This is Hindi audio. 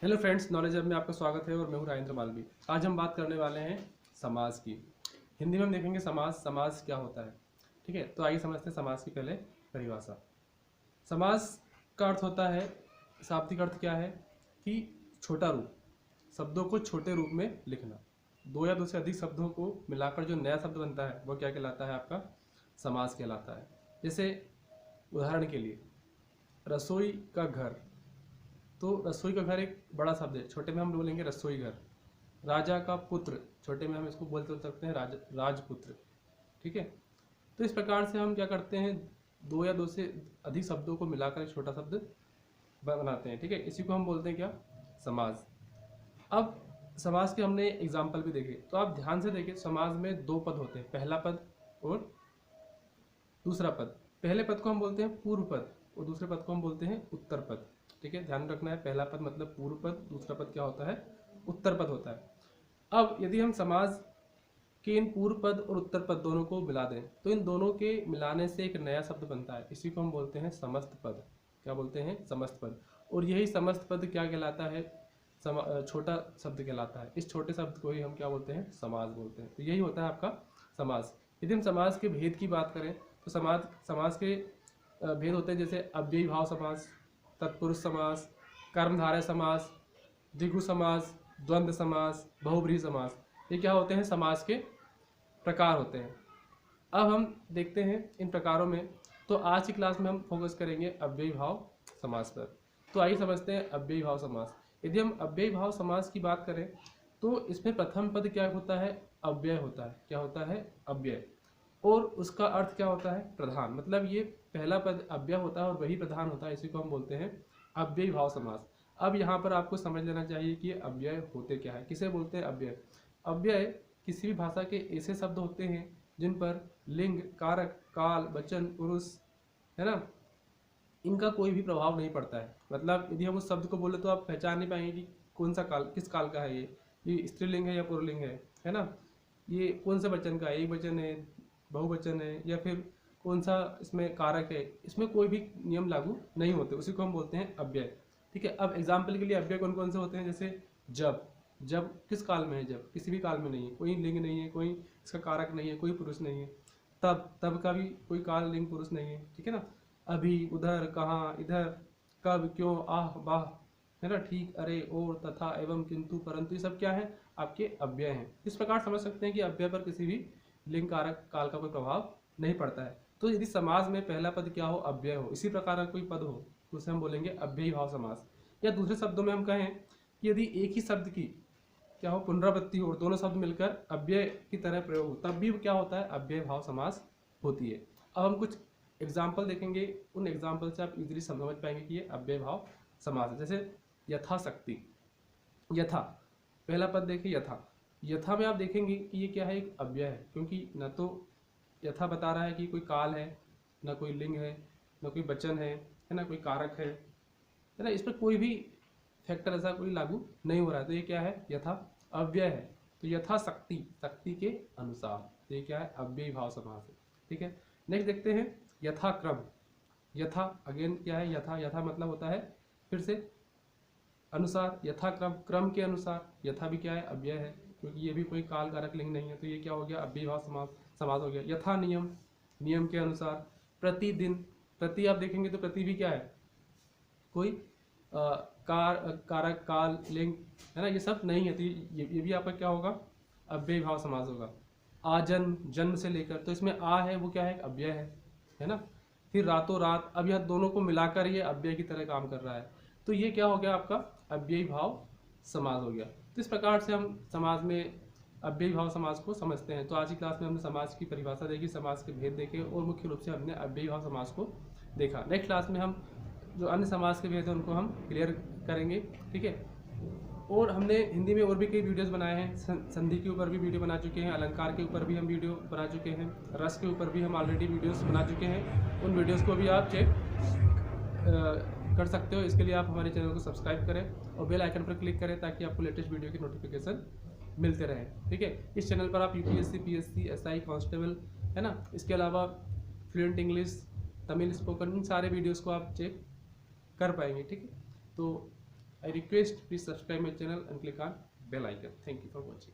हेलो फ्रेंड्स, नॉलेज हब में आपका स्वागत है और मैं हूं राजेंद्र मालवी। आज हम बात करने वाले हैं समाज की। हिंदी में हम देखेंगे समाज समाज क्या होता है। ठीक है, तो आइए समझते हैं समाज की पहले परिभाषा। समाज का अर्थ होता है, शाब्दिक अर्थ क्या है कि छोटा रूप, शब्दों को छोटे रूप में लिखना। दो या दो से अधिक शब्दों को मिलाकर जो नया शब्द बनता है वो क्या कहलाता है? आपका समाज कहलाता है। जैसे उदाहरण के लिए रसोई का घर, तो रसोई का घर एक बड़ा शब्द है, छोटे में हम बोलेंगे रसोई घर। राजा का पुत्र, छोटे में हम इसको बोल सकते हैं राजपुत्र। ठीक है, तो इस प्रकार से हम क्या करते हैं, दो या दो से अधिक शब्दों को मिलाकर एक छोटा शब्द बनाते हैं। ठीक है, इसी को हम बोलते हैं क्या? समाज। अब समाज के हमने एग्जाम्पल भी देखे, तो आप ध्यान से देखिए, समाज में दो पद होते हैं, पहला पद और दूसरा पद। पहले पद को हम बोलते हैं पूर्व पद और दूसरे पद को हम बोलते हैं उत्तर पद। ठीक है, ध्यान रखना है, पहला पद मतलब पूर्व पद, दूसरा पद क्या होता है? उत्तर पद होता है। अब यदि हम समाज के इन पूर्व पद और उत्तर पद दोनों को मिला दें तो इन दोनों के मिलाने से एक नया शब्द बनता है, इसी को हम बोलते हैं समस्त पद। क्या बोलते हैं? समस्त पद। और यही समस्त पद क्या कहलाता है? छोटा शब्द कहलाता है। इस छोटे शब्द को ही हम क्या बोलते हैं? समाज बोलते हैं। तो यही होता है आपका समाज। यदि हम समाज के भेद की बात करें तो समाज के भेद होते हैं, जैसे अव्ययी भाव समास, तत्पुरुष समास, कर्मधारय समास, द्विगु समास, द्वंद्व समास, बहुब्रीहि समास। ये क्या होते हैं? समाज के प्रकार होते हैं। अब हम देखते हैं इन प्रकारों में, तो आज की क्लास में हम फोकस करेंगे अव्ययी भाव समास पर। तो आइए समझते हैं अव्ययी भाव समास। यदि हम अव्ययी भाव समास की बात करें तो इसमें प्रथम पद क्या होता है? अव्यय होता है। क्या होता है? अव्यय। और उसका अर्थ क्या होता है? प्रधान। मतलब ये पहला पद अव्यय होता है और वही प्रधान होता है, इसी को हम बोलते हैं अव्ययी भाव समास। अब यहाँ पर आपको समझ लेना चाहिए कि अव्यय होते क्या है, किसे बोलते हैं अव्यय। अव्यय किसी भी भाषा के ऐसे शब्द होते हैं जिन पर लिंग, कारक, काल, वचन, पुरुष, है ना, इनका कोई भी प्रभाव नहीं पड़ता है। मतलब यदि हम उस शब्द को बोले तो आप पहचान नहीं पाएंगे कि कौन सा काल, किस काल का है, ये स्त्रीलिंग है या पुरलिंग है ना, ये कौन सा वचन का है, एक वचन है, बहुवचन है, या फिर कौन सा इसमें कारक है, इसमें कोई भी नियम लागू नहीं होते, उसी को हम बोलते हैं अव्यय। ठीक है, अब एग्जाम्पल के लिए अव्यय कौन कौन से होते हैं? जैसे जब, जब किस काल में है? जब किसी भी काल में नहीं है, कोई लिंग नहीं है, कोई इसका कारक नहीं है, कोई पुरुष नहीं है। तब, तब का भी कोई काल, लिंग, पुरुष नहीं है। ठीक है ना। अभी, उधर, कहाँ, इधर, कब, क्यों, आह, वाह, है ना, ठीक, अरे, और, तथा, एवं, किंतु, परंतु, ये सब क्या है? आपके अव्यय हैं। इस प्रकार समझ सकते हैं कि अव्यय पर किसी भी लिंग, कारक, काल का कोई प्रभाव नहीं पड़ता है। तो यदि समाज में पहला पद क्या हो? अव्यय हो, इसी प्रकार का कोई पद हो तो उसे हम बोलेंगे अव्ययी भाव समास। या दूसरे शब्दों में हम कहें कि यदि एक ही शब्द की क्या हो? पुनरावृत्ति हो और दोनों शब्द मिलकर अव्यय की तरह प्रयोग हो, तब भी क्या होता है? अव्यय भाव समास होती है। अब हम कुछ एग्जाम्पल देखेंगे, उन एग्जाम्पल से आप इजीली समझ पाएंगे कि ये अव्यय भाव समास है। जैसे यथाशक्ति, यथा, पहला पद देखिए यथा। यथा में आप देखेंगे कि ये क्या है? एक अव्यय है, क्योंकि न तो यथा बता रहा है कि कोई काल है, न कोई लिंग है, न कोई वचन है ना, कोई कारक है ना, इस पर कोई भी फैक्टर ऐसा कोई लागू नहीं हो रहा है। तो ये क्या है? यथा अव्यय है। तो यथा शक्ति, शक्ति के अनुसार, तो ये क्या है? अव्ययी भाव समास है। ठीक है, नेक्स्ट देखते हैं यथा क्रम। यथा अगेन क्या है? यथा, यथा मतलब होता है फिर से अनुसार, यथा क्रम, क्रम के अनुसार। यथा भी क्या है? अव्यय है, क्योंकि ये भी कोई काल कारक लिंग नहीं है, तो ये क्या हो गया? अव्ययी भाव समास हो गया। यथा नियम, नियम के अनुसार। प्रतिदिन, प्रति आप देखेंगे तो प्रति भी क्या है? कोई कारक, काल, लिंग, है ना, ये सब नहीं है, तो ये भी आपका क्या होगा? अव्ययी भाव समास होगा। आजन्म, जन्म से लेकर, तो इसमें आ है वो क्या है? अव्यय है ना। फिर रातों रात, अब यह दोनों को मिलाकर ये अव्यय की तरह काम कर रहा है, तो ये क्या हो गया? आपका अव्ययी भाव समास हो गया। तो इस प्रकार से हम समाज में अव्ययी भाव समास को समझते हैं। तो आज की क्लास में हमने समाज की परिभाषा देखी, समाज के भेद देखे और मुख्य रूप से हमने अव्ययी भाव समास को देखा। नेक्स्ट क्लास में हम जो अन्य समाज के भेद हैं उनको हम क्लियर करेंगे। ठीक है, और हमने हिंदी में और भी कई वीडियोस बनाए हैं, संधि के ऊपर भी वीडियो बना चुके हैं, अलंकार के ऊपर भी हम वीडियो बना चुके हैं, रस के ऊपर भी हम ऑलरेडी वीडियोस बना चुके हैं। उन वीडियोस को भी आप चेक कर सकते हो। इसके लिए आप हमारे चैनल को सब्सक्राइब करें और बेल आइकन पर क्लिक करें ताकि आपको लेटेस्ट वीडियो की नोटिफिकेशन मिलते रहे। ठीक है, इस चैनल पर आप यूपीएससी, पीएससी, एसआई, कांस्टेबल, है ना, इसके अलावा फ्लुएंट इंग्लिश, तमिल स्पोकन, इन सारे वीडियोस को आप चेक कर पाएंगे। ठीक है, तो I request please subscribe my channel and click on bell icon. Thank you for watching.